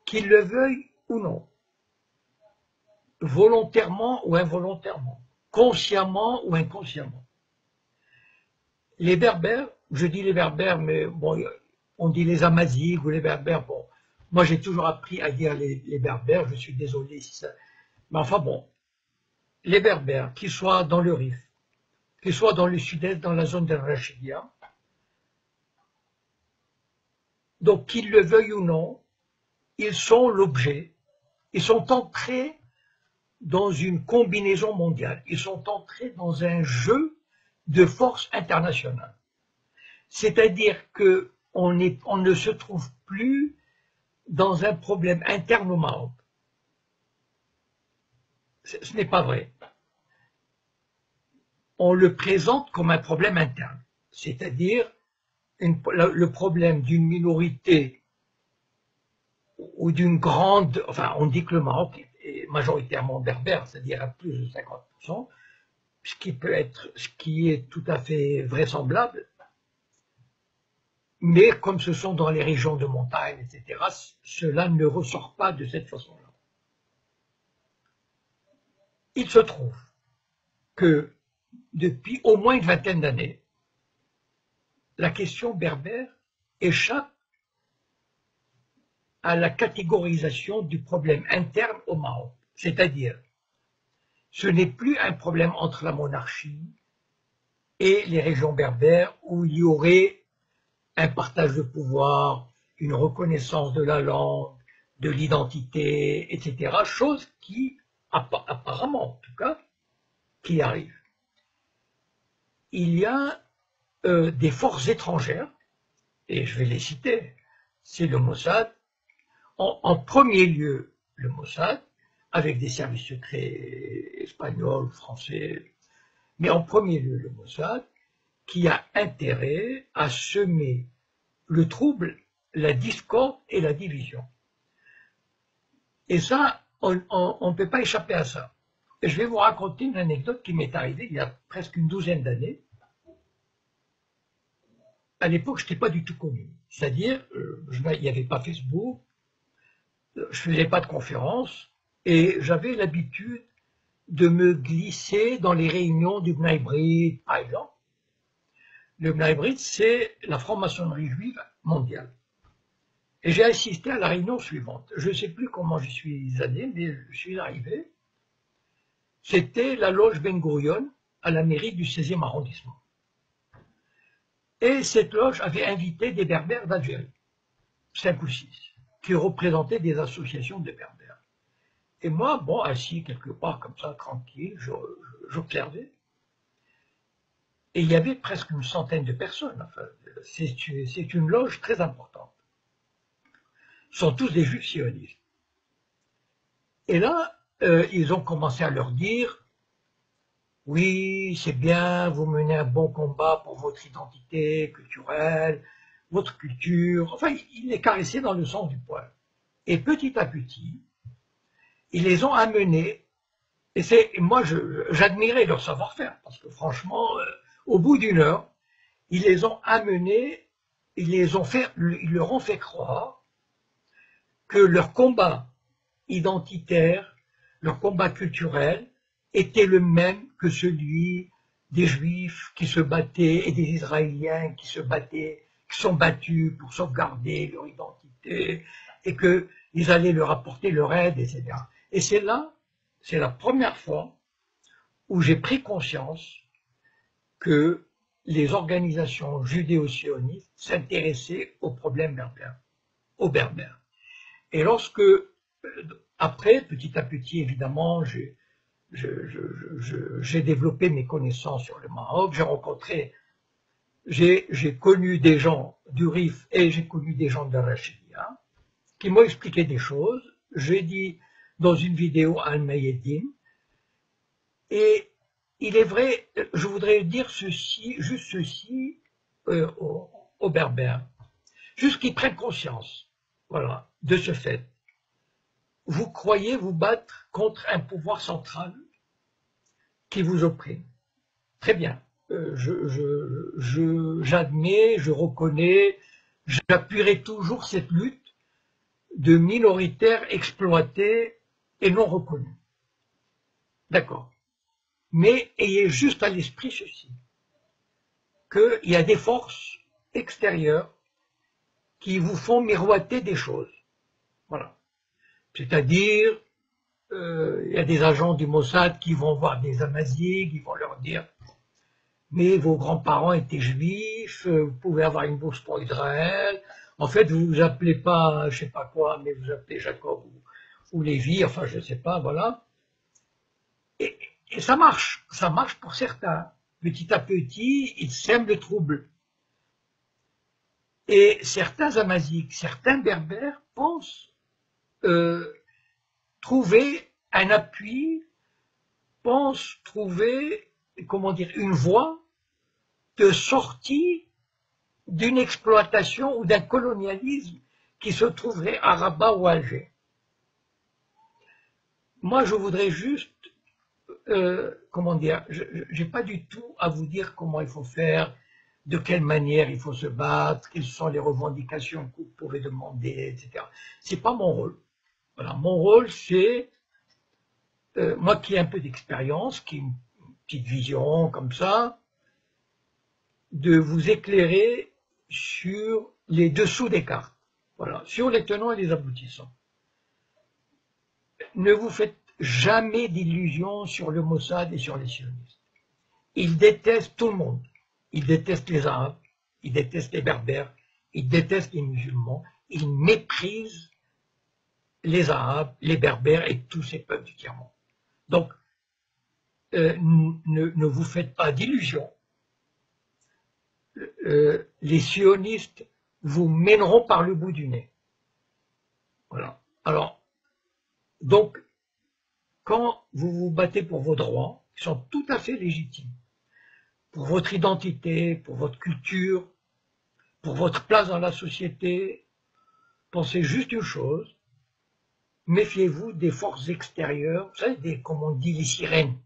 qu'ils le veuillent ou non, volontairement ou involontairement, consciemment ou inconsciemment. Les Berbères, je dis les Berbères, mais bon, on dit les Amazighs ou les Berbères, bon, moi j'ai toujours appris à dire les Berbères, je suis désolé si ça... Mais enfin bon, les Berbères, qu'ils soient dans le Rif, qu'ils soient dans le sud-est, dans la zone de Rachidia, donc qu'ils le veuillent ou non, ils sont l'objet, ils sont entrés dans une combinaison mondiale, ils sont entrés dans un jeu de force internationale. C'est-à-dire qu'on ne se trouve plus dans un problème interne au Maroc. Ce n'est pas vrai. On le présente comme un problème interne, c'est-à-dire le problème d'une minorité ou d'une grande, enfin on dit que le Maroc est majoritairement berbère, c'est-à-dire à plus de 50%, ce qui est tout à fait vraisemblable, mais comme ce sont dans les régions de montagne, etc., cela ne ressort pas de cette façon-là. Il se trouve que depuis au moins une vingtaine d'années, la question berbère échappe à la catégorisation du problème interne au Maroc. C'est-à-dire, ce n'est plus un problème entre la monarchie et les régions berbères où il y aurait un partage de pouvoir, une reconnaissance de la langue, de l'identité, etc. Chose qui, apparemment en tout cas, qui arrive. Il y a des forces étrangères, et je vais les citer, c'est le Mossad, en premier lieu le Mossad, avec des services secrets espagnols, français, mais en premier lieu le Mossad, qui a intérêt à semer le trouble, la discorde et la division. Et ça, on ne peut pas échapper à ça. Et je vais vous raconter une anecdote qui m'est arrivée il y a presque une douzaine d'années. À l'époque, je n'étais pas du tout connu. C'est-à-dire, il n'y avait pas Facebook, je ne faisais pas de conférences, et j'avais l'habitude de me glisser dans les réunions du Bnai Brit, par exemple. Le Bnai Brit, c'est la franc-maçonnerie juive mondiale. Et j'ai assisté à la réunion suivante. Je ne sais plus comment j'y suis allé, mais je suis arrivé. C'était la loge Ben Gurion à la mairie du 16e arrondissement. Et cette loge avait invité des Berbères d'Algérie, 5 ou 6, qui représentaient des associations de Berbères. Et moi, bon, assis quelque part comme ça, tranquille, j'observais. Et il y avait presque une centaine de personnes. Enfin, c'est une loge très importante. Ce sont tous des juifs sionistes. Et là, ils ont commencé à leur dire, oui, c'est bien, vous menez un bon combat pour votre identité culturelle, votre culture. Enfin, ils les caressaient dans le sens du poil. Et petit à petit, ils les ont amenés. Et moi, j'admirais leur savoir-faire, parce que franchement, au bout d'une heure, ils les ont amenés, ils leur ont fait croire que leur combat identitaire, leur combat culturel, était le même que celui des Juifs qui se battaient et des Israéliens qui se battaient, qui sont battus pour sauvegarder leur identité et qu'ils allaient leur apporter leur aide, etc. Et c'est là, c'est la première fois où j'ai pris conscience que les organisations judéo-sionistes s'intéressaient aux problèmes berbères, aux Berbères. Et lorsque, après, petit à petit, évidemment, j'ai développé mes connaissances sur le Maroc, j'ai connu des gens du Rif et j'ai connu des gens de Rachidia qui m'ont expliqué des choses. J'ai dit dans une vidéo à Al-Mayedine, et il est vrai, je voudrais dire ceci, juste ceci aux Berbères, juste qu'ils prennent conscience, voilà, de ce fait. Vous croyez vous battre contre un pouvoir central qui vous opprime. Très bien. J'admets, je reconnais, j'appuierai toujours cette lutte, de minoritaires exploités et non reconnus. D'accord. Mais ayez juste à l'esprit ceci, qu'il y a des forces extérieures qui vous font miroiter des choses. Voilà. C'est-à-dire, il y a des agents du Mossad qui vont voir des Amazighs, qui vont leur dire « Mais vos grands-parents étaient juifs, vous pouvez avoir une bourse pour Israël. En fait, vous vous appelez pas, je sais pas quoi, mais vous appelez Jacob ou Lévi, enfin, je sais pas, voilà. » Et ça marche pour certains. Petit à petit, ils sèment le trouble. Et certains Amazighs, certains Berbères pensent trouver un appui, pensent trouver, comment dire, une voie de sortie d'une exploitation ou d'un colonialisme qui se trouverait à Rabat ou à Alger. Moi, je voudrais juste, comment dire, je n'ai pas du tout à vous dire comment il faut faire, de quelle manière il faut se battre, quelles sont les revendications que vous pouvez demander, etc. C'est pas mon rôle. Voilà, mon rôle, c'est, moi qui ai un peu d'expérience, qui ai une petite vision comme ça, de vous éclairer sur les dessous des cartes. Voilà, sur les tenants et les aboutissants. Ne vous faites jamais d'illusions sur le Mossad et sur les sionistes. Ils détestent tout le monde. Ils détestent les Arabes, ils détestent les Berbères, ils détestent les musulmans, ils méprisent les Arabes, les Berbères et tous ces peuples du tiers-monde. Donc, ne vous faites pas d'illusions. Les sionistes vous mèneront par le bout du nez. Voilà. Alors, donc, quand vous vous battez pour vos droits, qui sont tout à fait légitimes, pour votre identité, pour votre culture, pour votre place dans la société, pensez juste une chose, méfiez-vous des forces extérieures, vous savez, comme on dit, les sirènes,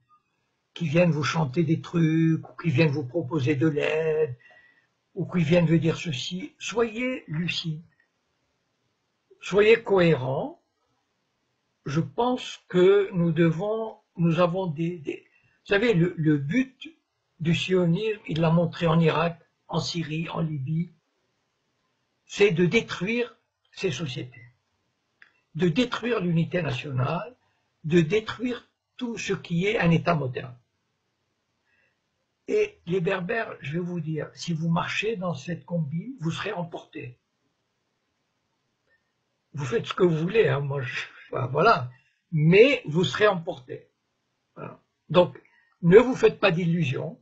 qui viennent vous chanter des trucs, ou qui viennent vous proposer de l'aide, ou qui viennent vous dire ceci. Soyez lucides, soyez cohérents. Je pense que nous avons vous savez, le but du sionisme, il l'a montré en Irak, en Syrie, en Libye, c'est de détruire ces sociétés, de détruire l'unité nationale, de détruire tout ce qui est un État moderne. Et les Berbères, je vais vous dire, si vous marchez dans cette combine, vous serez emportés. Vous faites ce que vous voulez, hein, moi, voilà, mais vous serez emportés. Voilà. Donc, ne vous faites pas d'illusions,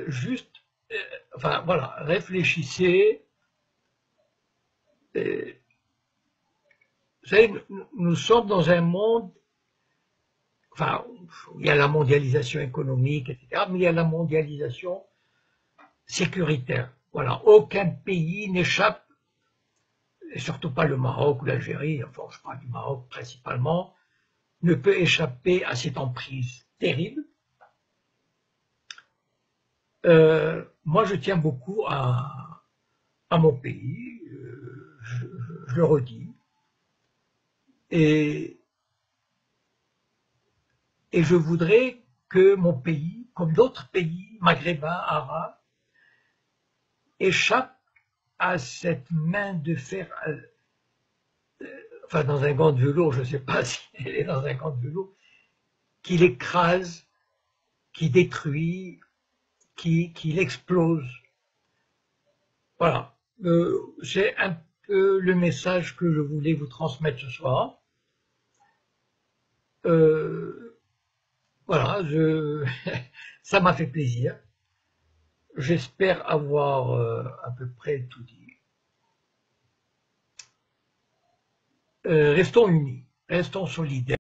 juste, enfin voilà, réfléchissez. Vous savez, nous sommes dans un monde, enfin, il y a la mondialisation économique, etc., mais il y a la mondialisation sécuritaire. Voilà, aucun pays n'échappe, et surtout pas le Maroc ou l'Algérie, enfin je parle du Maroc principalement, ne peut échapper à cette emprise terrible. Moi, je tiens beaucoup à mon pays, je le redis, et je voudrais que mon pays, comme d'autres pays maghrébins, arabes, échappe à cette main de fer, enfin dans un gant de velours, je ne sais pas si elle est dans un gant de velours, qui l'écrase, qui détruit, qui l'explose. Voilà, c'est un peu le message que je voulais vous transmettre ce soir. Voilà, ça m'a fait plaisir. J'espère avoir à peu près tout dit. Restons unis, restons solidaires.